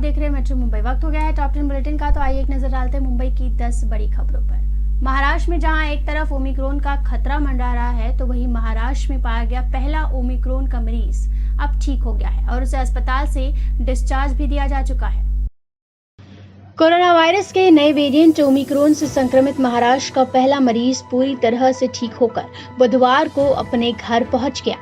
देख रहे हैं मेट्रो मुंबई। वक्त हो गया है टॉप 10 बुलेटिन का, तो आइए एक नजर डालते हैं मुंबई की 10 बड़ी खबरों पर। महाराष्ट्र में जहां एक तरफ ओमिक्रॉन का खतरा मंडरा रहा है, तो वहीं महाराष्ट्र में पाया गया पहला ओमिक्रॉन का मरीज अब ठीक हो गया है और उसे अस्पताल से डिस्चार्ज भी दिया जा चुका है। कोरोना वायरस के नए वेरिएंट ओमिक्रॉन से संक्रमित महाराष्ट्र का पहला मरीज पूरी तरह से ठीक होकर बुधवार को अपने घर पहुंच गया।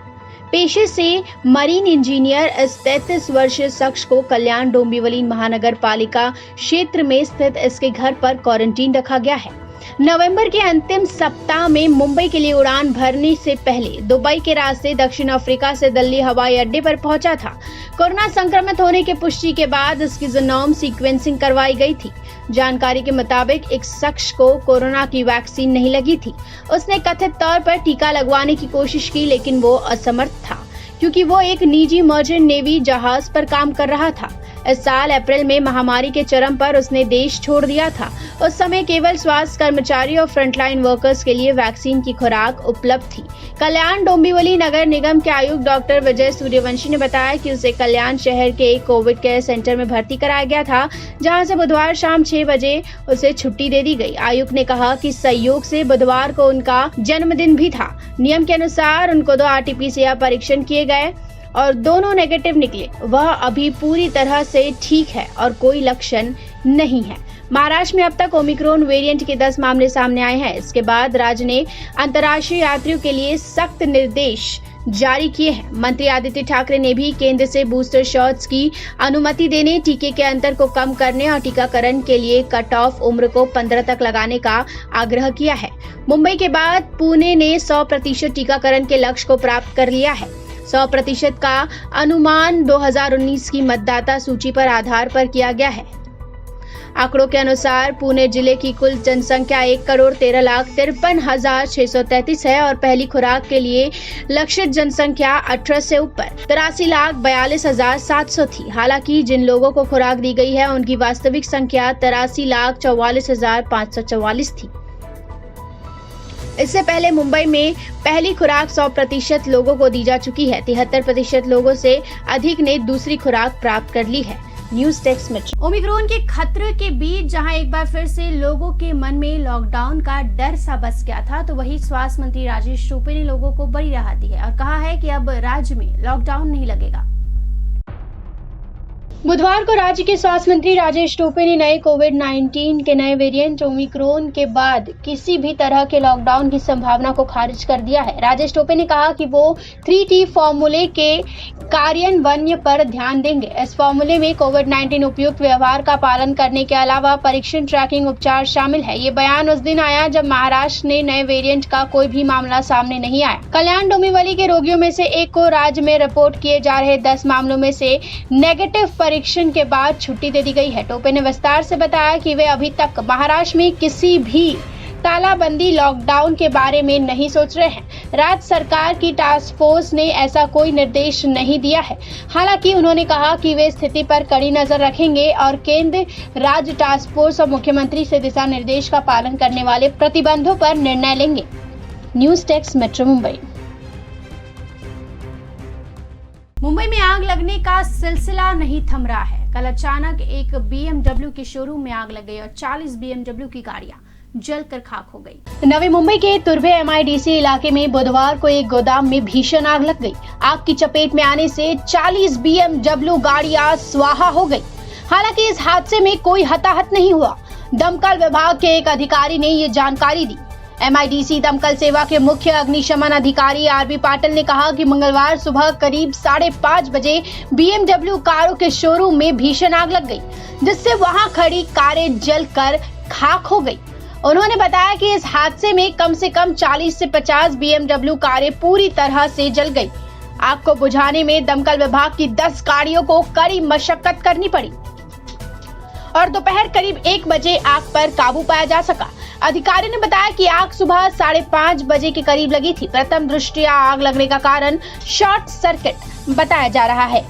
पेशे से मरीन इंजीनियर इस 33 वर्षीय शख्स को कल्याण डोंबिवली महानगर पालिका क्षेत्र में स्थित इसके घर पर क्वारंटीन रखा गया है। नवंबर के अंतिम सप्ताह में मुंबई के लिए उड़ान भरने से पहले दुबई के रास्ते दक्षिण अफ्रीका से दिल्ली हवाई अड्डे पर पहुंचा था। कोरोना संक्रमित होने की पुष्टि के बाद इसकी जीनोम सीक्वेंसिंग करवाई गई थी। जानकारी के मुताबिक एक शख्स को कोरोना की वैक्सीन नहीं लगी थी। उसने कथित तौर पर टीका लगवाने की कोशिश की, लेकिन वो असमर्थ था क्योंकि वो एक निजी मर्चेंट नेवी जहाज पर काम कर रहा था। इस साल अप्रैल में महामारी के चरम पर उसने देश छोड़ दिया था। उस समय केवल स्वास्थ्य कर्मचारी और फ्रंटलाइन वर्कर्स के लिए वैक्सीन की खुराक उपलब्ध थी। कल्याण डोंबिवली नगर निगम के आयुक्त डॉक्टर विजय सूर्यवंशी ने बताया कि उसे कल्याण शहर के एक कोविड केयर सेंटर में भर्ती कराया गया था, जहां से बुधवार शाम 6 बजे उसे छुट्टी दे दी गई। आयुक्त ने कहा कि संयोग से बुधवार को उनका जन्मदिन भी था। नियम के अनुसार उनको 2 RT-PCR परीक्षण किए गए और दोनों नेगेटिव निकले। वह अभी पूरी तरह से ठीक है और कोई लक्षण नहीं है। महाराष्ट्र में अब तक ओमिक्रॉन वेरिएंट के 10 मामले सामने आए हैं। इसके बाद राज्य ने अंतर्राष्ट्रीय यात्रियों के लिए सख्त निर्देश जारी किए हैं। मंत्री आदित्य ठाकरे ने भी केंद्र से बूस्टर शॉट्स की अनुमति देने, टीके के अंतर को कम करने और टीकाकरण के लिए कट ऑफ उम्र को 15 तक लगाने का आग्रह किया है। मुंबई के बाद पुणे ने 100% टीकाकरण के लक्ष्य को प्राप्त कर लिया है। 100% का अनुमान 2019 की मतदाता सूची पर आधार पर किया गया है। आंकड़ों के अनुसार पुणे जिले की कुल जनसंख्या 1,13,53,633 है और पहली खुराक के लिए लक्षित जनसंख्या 18 से ऊपर 83,42,700 थी। हालांकि जिन लोगों को खुराक दी गई है उनकी वास्तविक संख्या 83,44,544 थी। इससे पहले मुंबई में पहली खुराक 100% लोगों को दी जा चुकी है। 73% लोगों से अधिक ने दूसरी खुराक प्राप्त कर ली है। News desk metro. ओमिक्रॉन के खतरे के बीच जहां एक बार फिर से लोगों के मन में लॉकडाउन का डर सा बस गया था, तो वही स्वास्थ्य मंत्री राजेश टोपे ने लोगों को बड़ी राहत दी है और कहा है कि अब राज्य में लॉकडाउन नहीं लगेगा। बुधवार को राज्य के स्वास्थ्य मंत्री राजेश टोपे ने नए कोविड-19 के नए वेरिएंट ओमिक्रॉन के बाद किसी भी तरह के लॉकडाउन की संभावना को खारिज कर दिया है। राजेश टोपे ने कहा कि वो 3T फॉर्मूले के कार्यान्वयन पर ध्यान देंगे। इस फॉर्मूले में कोविड-19 उपयुक्त व्यवहार का पालन करने के अलावा परीक्षण, ट्रैकिंग, उपचार शामिल है। ये बयान उस दिन आया जब महाराष्ट्र ने नए वेरिएंट का कोई भी मामला सामने नहीं आया। कल्याण डोंबिवली के रोगियों में से एक को राज्य में रिपोर्ट किए जा रहे 10 मामलों में से नेगेटिव परीक्षण के बाद छुट्टी दे दी गई है। टोपे ने विस्तार से बताया कि वे अभी तक महाराष्ट्र में किसी भी तालाबंदी, लॉकडाउन के बारे में नहीं सोच रहे हैं। राज्य सरकार की टास्क फोर्स ने ऐसा कोई निर्देश नहीं दिया है। हालांकि उन्होंने कहा कि वे स्थिति पर कड़ी नजर रखेंगे और केंद्र, राज्य टास्क फोर्स और मुख्यमंत्री से दिशा निर्देश का पालन करने वाले प्रतिबंधों पर निर्णय लेंगे। News desk metro Mumbai. Mumbai में आग लगने का सिलसिला नहीं थम रहा है। कल अचानक एक BMW के शोरूम में आग लग गई और 40 BMW की गाड़ियां जलकर खाक हो गई। नवी मुंबई के तुर्भे MIDC इलाके में बुधवार को एक गोदाम में भीषण आग लग गई। आग की चपेट में आने से 40 BMW गाड़ियां स्वाहा हो गई। हालांकि इस हादसे में कोई हताहत नहीं हुआ। दमकल विभाग के एक अधिकारी ने ये जानकारी दी। MIDC दमकल सेवा के मुख्य अग्निशमन अधिकारी RB पाटिल ने कहा कि मंगलवार सुबह करीब 5:30 बजे BMW कारों के शोरूम में भीषण आग लग गई, जिससे वहां खड़ी कारें जलकर खाक हो गई। उन्होंने बताया कि इस हादसे में कम से कम 40 से 50 BMW कारें पूरी तरह से जल गई। आग को बुझाने में दमकल विभाग की 10 गाड़ियों को कड़ी मशक्कत करनी पड़ी और दोपहर करीब 1 बजे आग पर काबू पाया जा सका। अधिकारी ने बताया कि आग सुबह 5:30 बजे के करीब लगी थी। प्रथम दृष्टया आग लगने का कारण शॉर्ट सर्किट बताया जा रहा है।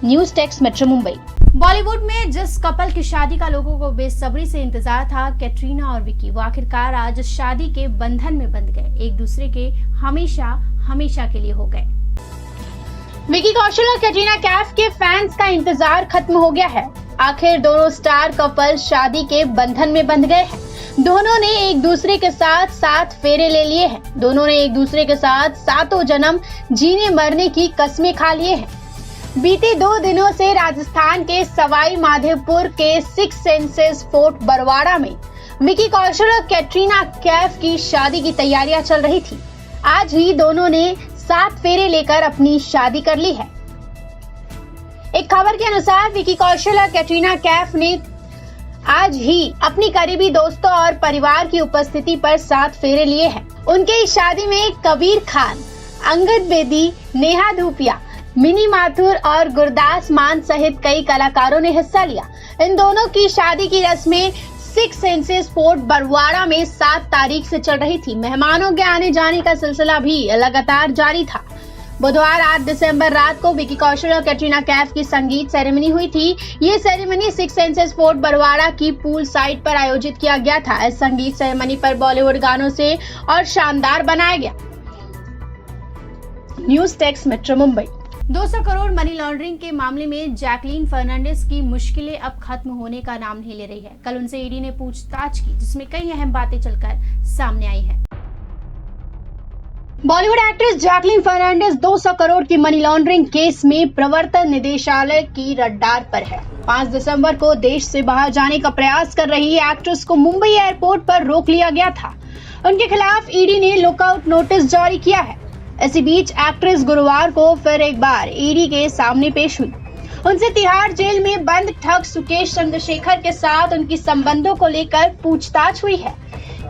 News desk metro Mumbai. Bollywood में जिस कपल की शादी का लोगों को बेसब्री से इंतजार था, कैटरीना और विकी, वो आखिरकार आज शादी के बंधन में बंध गए। एक दूसरे के हमेशा हमेशा के लिए हो गए। विकी कौशल और कैटरीना कैफ के फैंस का इंतजार खत्म हो गया है। आखिर दोनों स्टार कपल शादी के बंधन में बंध गए हैं। दोनों ने एक दूसरे के साथ 7 फेरे ले लिए हैं। दोनों ने एक दूसरे के साथ 7 जन्म जीने मरने की कस्में खा लिए हैं। बीते 2 दिनों से राजस्थान के सवाई माधोपुर के 6 सेंसेस फोर्ट बरवाड़ा में विकी कौशल और कैटरीना कैफ की शादी की तैयारियां चल रही थी। आज ही दोनों ने 7 फेरे लेकर अपनी शादी कर ली है। एक खबर के अनुसार विकी कौशल और कैटरीना कैफ ने आज ही अपनी करीबी दोस्तों और परिवार की उपस्थिति पर 7 फेरे लिए हैं। उनके इस शादी में कबीर खान, अंगद बेदी, नेहा धूपिया, मिनी माथुर और गुरदास मान सहित कई कलाकारों ने हिस्सा लिया। इन दोनों की शादी की रस्में 6 सेंसेस फोर्ट बरवाड़ा में 7 तारीख से चल रही थी। मेहमानों के आने जाने का सिलसिला भी लगातार जारी था। बुधवार 8 दिसंबर रात को विकी कौशल और कैटरीना कैफ की संगीत सेरेमनी हुई थी। ये सेरेमनी 6 सेंसेस फोर्ट बरवाड़ा की पूल साइड पर आयोजित किया गया था। इस संगीत सेरेमनी पर बॉलीवुड गानों से और शानदार बनाया गया। News desk metro Mumbai. 200 crore money laundering के मामले में जैकलीन फर्नांडिस की मुश्किलें अब खत्म होने का नाम नहीं ले रही है। कल उनसे ईडी ने पूछताछ की, जिसमें कई अहम बातें चलकर सामने आई है। बॉलीवुड एक्ट्रेस जैकलीन फर्नांडिस 200 करोड़ की मनी लॉन्ड्रिंग केस में प्रवर्तन निदेशालय की रडार पर है। 5 दिसंबर को देश से बाहर जाने का प्रयास कर रही एक्ट्रेस को मुंबई एयरपोर्ट पर रोक लिया गया था। उनके खिलाफ ईडी ने लुकआउट नोटिस जारी किया है। इसी बीच एक्ट्रेस गुरुवार को फिर एक बार ईडी के सामने पेश हुई। उनसे तिहाड़ जेल में बंद ठग सुकेश चंद्रशेखर के साथ उनकी संबंधों को लेकर पूछताछ हुई है।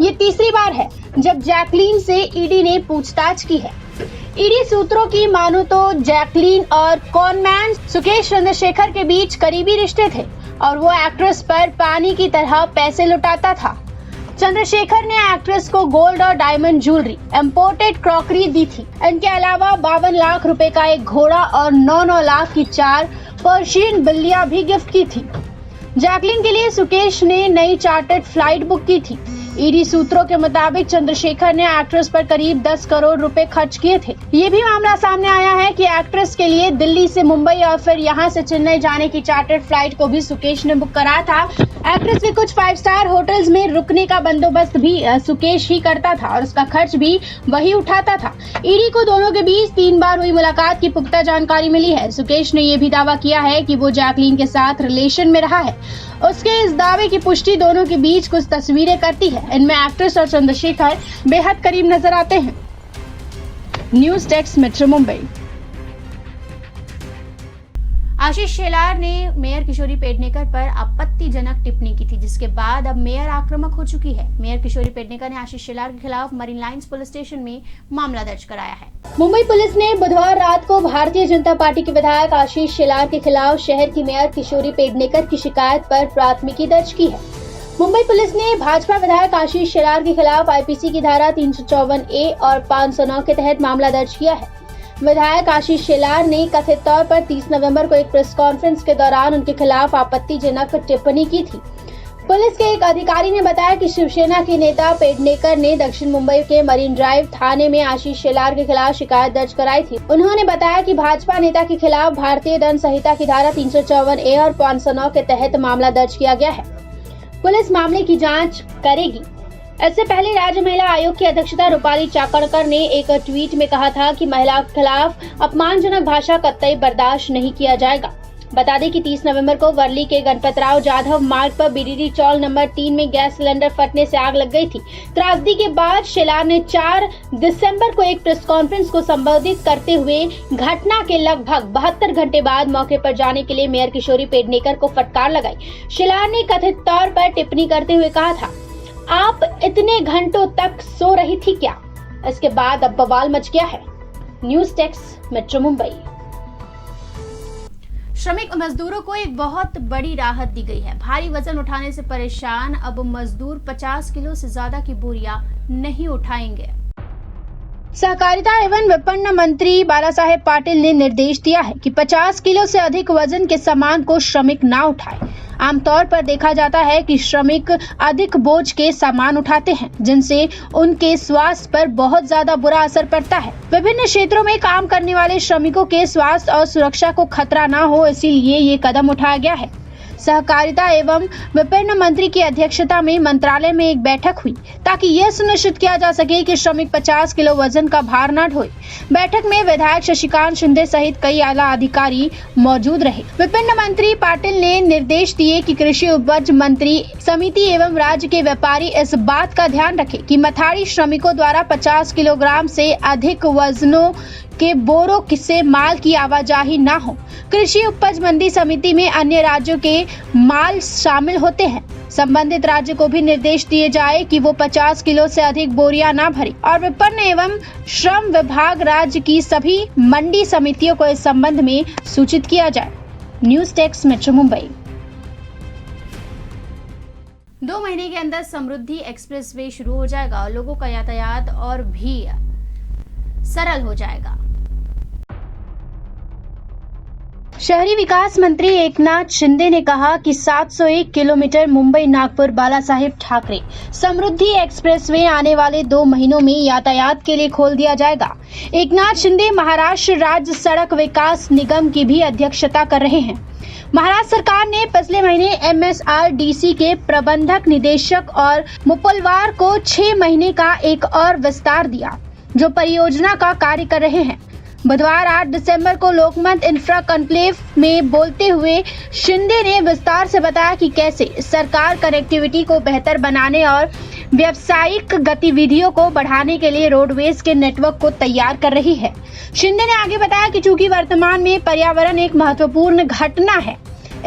ये तीसरी बार है जब जैकलीन से ईडी ने पूछताछ की है। ईडी सूत्रों की मानो तो जैकलीन और कॉनमैन सुकेश चंद्रशेखर के बीच करीबी रिश्ते थे और वो एक्ट्रेस पर पानी की तरह पैसे लुटाता था। चंद्रशेखर ने एक्ट्रेस को गोल्ड और डायमंड ज्वेलरी, इंपोर्टेड क्रॉकरी दी थी। इनके अलावा 52 लाख रुपए का एक घोड़ा और 9 लाख की 4 पर्शियन बिल्लियां भी गिफ्ट की थी। जैकलीन के लिए सुकेश ने नई चार्टर्ड फ्लाइट बुक की थी। ईडी सूत्रों के मुताबिक चंद्रशेखर ने एक्ट्रेस पर करीब 10 करोड़ रुपए खर्च किए थे। ये भी मामला सामने आया है कि एक्ट्रेस के लिए दिल्ली से मुंबई और फिर यहां से चेन्नई जाने की चार्टर्ड फ्लाइट को भी सुकेश ने बुक कराया था। एक्ट्रेस के कुछ 5 स्टार होटल्स में रुकने का बंदोबस्त भी सुकेश ही करता था और उसका खर्च भी वही उठाता था। ईडी को दोनों के बीच 3 बार हुई मुलाकात की पुख्ता जानकारी मिली है। सुकेश ने यह भी दावा किया है कि वो जैकलीन के साथ रिलेशन में रहा है। उसके इस दावे की पुष्टि दोनों के बीच कुछ तस्वीरें करती है। इनमें एक्ट्रेस और चंद्रशेखर बेहद करीब नजर आते हैं। News desk metro Mumbai. Ashish Shelar ने मेयर किशोरी पेडनेकर पर आपत्तिजनक टिप्पणी की थी, जिसके बाद अब मेयर आक्रामक हो चुकी है। मेयर किशोरी पेडनेकर ने आशीष शेलार के खिलाफ मरीन लाइंस पुलिस स्टेशन में मामला दर्ज कराया है। मुंबई पुलिस ने बुधवार रात को भारतीय जनता पार्टी के विधायक आशीष शेलार के खिलाफ शहर की मेयर किशोरी पेडनेकर की शिकायत पर प्राथमिकी दर्ज की है। मुंबई पुलिस ने भाजपा विधायक आशीष शेलार के खिलाफ आईपीसी की धारा 354A और 509 के तहत मामला दर्ज किया है। विधायक आशीष शेलार ने कथित तौर पर 30 नवंबर को एक प्रेस कॉन्फ्रेंस के दौरान उनके खिलाफ आपत्तिजनक टिप्पणी की थी। पुलिस के एक अधिकारी ने बताया कि शिवसेना के नेता पेडनेकर ने दक्षिण मुंबई के मरीन ड्राइव थाने में आशीष शेलार के खिलाफ शिकायत दर्ज कराई थी। उन्होंने बताया कि भाजपा नेता के खिलाफ भारतीय दंड संहिता की धारा 354A और 509 के तहत मामला दर्ज किया गया है। पुलिस मामले की जाँच करेगी। इससे पहले राज्य महिला आयोग की अध्यक्षता रूपाली चाकणकर ने एक ट्वीट में कहा था कि महिला के खिलाफ अपमानजनक भाषा कतई बर्दाश्त नहीं किया जाएगा। बता दें कि 30 नवंबर को वर्ली के गणपतराव जाधव मार्ग पर बीडीडी चौल नंबर 3 में गैस सिलेंडर फटने से आग लग गई थी। त्रासदी के बाद शेलार ने 4 दिसंबर को एक प्रेस कॉन्फ्रेंस को संबोधित करते हुए घटना के लगभग 72 घंटे बाद मौके पर जाने के लिए मेयर किशोरी पेडनेकर को फटकार लगाई। शेलार ने कथित तौर पर टिप्पणी करते हुए कहा था, आप इतने घंटों तक सो रही थी क्या? इसके बाद अब बवाल मच गया है। News desk metro Mumbai. श्रमिक मजदूरों को एक बहुत बड़ी राहत दी गई है। भारी वजन उठाने से परेशान अब मजदूर 50 किलो से ज्यादा की बोरियां नहीं उठाएंगे। सहकारिता एवं विपणन मंत्री बालासाहेब पाटिल ने निर्देश दिया है कि 50 किलो से अधिक वजन के सामान को श्रमिक ना उठाए। आमतौर पर देखा जाता है कि श्रमिक अधिक बोझ के सामान उठाते हैं, जिनसे उनके स्वास्थ्य पर बहुत ज्यादा बुरा असर पड़ता है। विभिन्न क्षेत्रों में काम करने वाले श्रमिकों के स्वास्थ्य और सुरक्षा को खतरा ना हो, इसीलिए ये कदम उठाया गया है। सहकारिता एवं विपणन मंत्री की अध्यक्षता में मंत्रालय में एक बैठक हुई ताकि यह सुनिश्चित किया जा सके कि श्रमिक 50 किलो वजन का भार न ढोए। बैठक में विधायक शशिकांत शिंदे सहित कई आला अधिकारी मौजूद रहे। विपणन मंत्री पाटिल ने निर्देश दिए कि कृषि उपज मंत्री समिति एवं राज्य के व्यापारी इस बात का ध्यान रखें कि मथाड़ी श्रमिकों द्वारा 50 किलोग्राम से अधिक वजनों के बोरों से माल की आवाजाही न हो। कृषि उपज मंडी समिति में अन्य राज्यों के माल शामिल होते हैं। संबंधित राज्य को भी निर्देश दिए जाए कि वो 50 किलो से अधिक बोरियां न भरे और विपणन एवं श्रम विभाग राज्य की सभी मंडी समितियों को इस संबंध में सूचित किया जाए। News desk metro Mumbai. 2 महीने के अंदर समृद्धि एक्सप्रेसवे शुरू हो जाएगा और लोगों का यातायात और भी सरल हो जाएगा। शहरी विकास मंत्री एकनाथ शिंदे ने कहा कि 701 किलोमीटर मुंबई नागपुर बाला साहेब ठाकरे समृद्धि एक्सप्रेसवे आने वाले 2 महीनों में यातायात के लिए खोल दिया जाएगा। एकनाथ शिंदे महाराष्ट्र राज्य सड़क विकास निगम की भी अध्यक्षता कर रहे हैं। महाराष्ट्र सरकार ने पिछले महीने MSRDC के प्रबंधक निदेशक और मुपलवार को 6 महीने का एक और विस्तार दिया, जो परियोजना का कार्य कर रहे हैं। बुधवार 8 दिसंबर को लोकमत इंफ्रा कॉन्क्लेव में बोलते हुए शिंदे ने विस्तार से बताया कि कैसे सरकार कनेक्टिविटी को बेहतर बनाने और व्यावसायिक गतिविधियों को बढ़ाने के लिए रोडवेज के नेटवर्क को तैयार कर रही है। शिंदे ने आगे बताया कि चूंकि वर्तमान में पर्यावरण एक महत्वपूर्ण घटना है,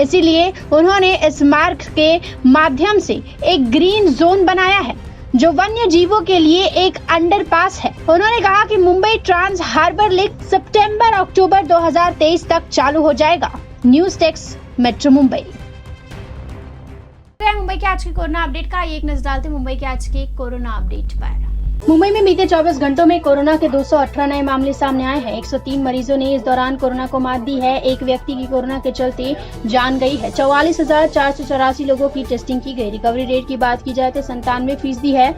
इसीलिए उन्होंने इस मार्ग के माध्यम से एक ग्रीन जोन बनाया है जो वन्य जीवों के लिए एक अंडरपास है। उन्होंने कहा कि मुंबई ट्रांस हार्बर लिंक सितंबर-अक्टूबर 2023 तक चालू हो जाएगा। News desk metro Mumbai. Mumbai के आज के कोरोना अपडेट का एक नजर डालते मुंबई के आज के कोरोना अपडेट पर। मुंबई में बीते 24 घंटों में कोरोना के 218 नए मामले सामने आए हैं। 103 मरीजों ने इस दौरान कोरोना को मात दी है। एक व्यक्ति की कोरोना के चलते जान गई है। 44,484 लोगों की टेस्टिंग की गई। रिकवरी रेट की बात की जाए तो 97% है।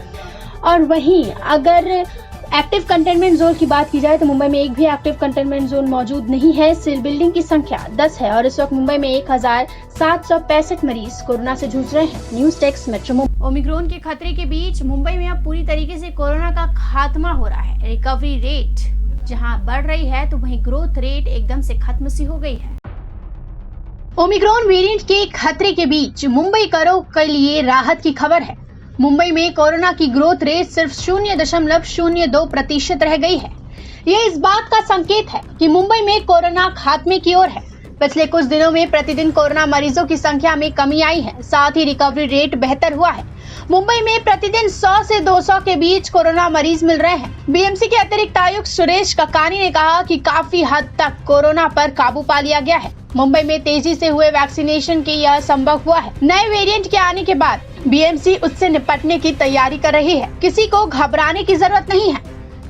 और वहीं अगर एक्टिव कंटेनमेंट जोन की बात की जाए तो मुंबई में एक भी एक्टिव कंटेनमेंट जोन मौजूद नहीं है। सील बिल्डिंग की संख्या 10 है और इस वक्त मुंबई में 1765 मरीज कोरोना से जूझ रहे हैं। News desk metro Mumbai. Omicron के खतरे के बीच मुंबई में अब पूरी तरीके से कोरोना का खात्मा हो रहा है। रिकवरी रेट जहां बढ़ रही है तो वहीं ग्रोथ रेट एकदम से खत्म सी हो गई है। ओमिक्रॉन वेरिएंट के खतरे के बीच मुंबई करों के लिए राहत की खबर है। मुंबई में कोरोना की ग्रोथ रेट सिर्फ 0.02% रह गई है। यह इस बात का संकेत है कि मुंबई में कोरोना खात्मे की ओर है। पिछले कुछ दिनों में प्रतिदिन कोरोना मरीजों की संख्या में कमी आई है, साथ ही रिकवरी रेट बेहतर हुआ है। मुंबई में प्रतिदिन 100 से 200 के बीच कोरोना मरीज मिल रहे हैं। बीएमसी के अतिरिक्त आयुक्त सुरेश ककानी ने कहा कि काफी हद तक कोरोना पर काबू पा लिया गया है। मुंबई में तेजी से हुए वैक्सीनेशन के यह संभव हुआ है। नए वेरिएंट के आने के बाद बीएमसी उससे निपटने की तैयारी कर रही है। किसी को घबराने की जरूरत नहीं है।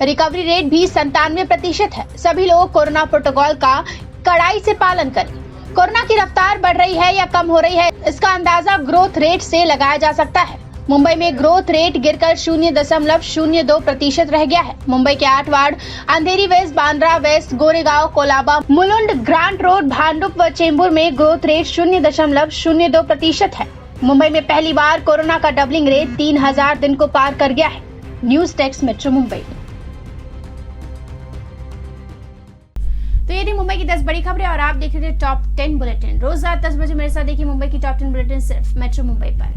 रिकवरी रेट भी 97% है। सभी लोग कोरोना प्रोटोकॉल का कड़ाई से पालन करें। कोरोना की रफ्तार बढ़ रही है या कम हो रही है, इसका अंदाजा ग्रोथ रेट से लगाया जा सकता है। मुंबई में ग्रोथ रेट गिरकर 0.02% रह गया है। मुंबई के 8 ward Andheri west, Bandra west, Goregaon, Colaba, Mulund, Grant Road, Bhandup व चेंबूर में ग्रोथ रेट 0.02% है। मुंबई में पहली बार कोरोना का डबलिंग रेट 3000 दिन को पार कर गया है। News desk metro Mumbai. तो ये थी मुंबई की 10 बड़ी खबरें और आप देख रहे थे टॉप 10 बुलेटिन। रोज रात 10 बजे मेरे साथ देखिए मुंबई की टॉप 10 बुलेटिन सिर्फ मेट्रो मुंबई पर।